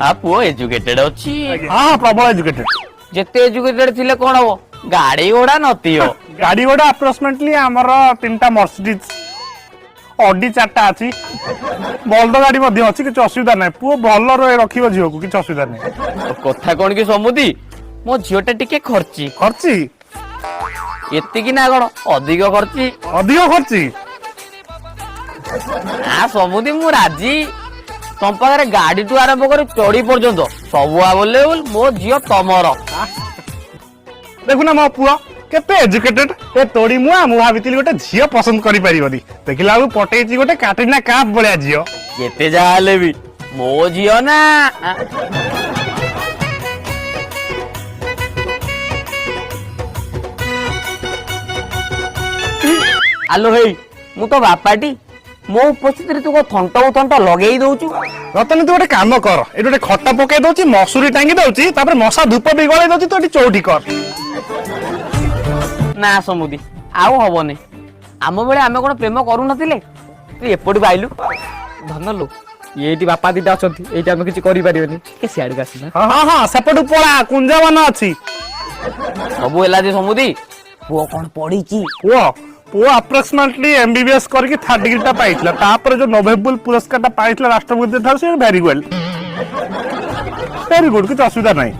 आ पुओ एजुकेटेड अछि हाँ प्रबल एजुकेटेड जेते एजुकेटेड थिले कोन हो गाड़ी घोड़ा नती हो गाड़ी गोड़ा अप्रोक्सीमेटली आमर 3टा मर्सिडीज ऑडी 4टा अछि बल्द गाड़ी मध्ये अछि किछ असुविधा नै पुओ भल रखिबो झियो को किछ असुविधा नै कथा कोन की समुदी मो झियोटा टिके खर्ची खर्ची एतिकी ना कोन अधिक खर्ची अधिक खर्ची आ समुदी मु राजी तम पाखरे गाड़ी टू आरंभ कर चढ़ी पर्यंत सब अवेलेबल मो झियो तमर देखुना मो पुओ केते एजुकेटेड ए तोड़ी मुआ मु भाबितिली गोटे झियो पसंद करि परिबनी देखिला आ पटेची गोटे काटिना काप बळिया झियो केते जाले भी मो झियो ना आलो हे मु तो बापाटी मो उपस्थित रे तू को थंट लगेई दउचु रतन तू गोटे काम कर ए गोटे खट्टा पके दउची मसूरी टांगी दउची तापर मसा धूप भी गळे दउची तो एटी चौठी कर ना समुदी आउ हबने आम बेले आमे कोन प्रेम करू नथिले तू एपडी बाइलु धनलो एटी बापा दिटा अछंती एटी आमे किछि करि परिबनी के सियाड गासी ना हां हां सेपटु पळा कुंजावन अछि सबु एला जे समुदी पुओ कोन पढिची पुओ अप्रोक्सीमेटली एमबीबीएस करके 3rd डिग्रीटा पाइतला तापर जो नोबेल पुरस्कारटा पाइतला राष्ट्रपति ठार से वेरी गुड किछ असुविधा नाही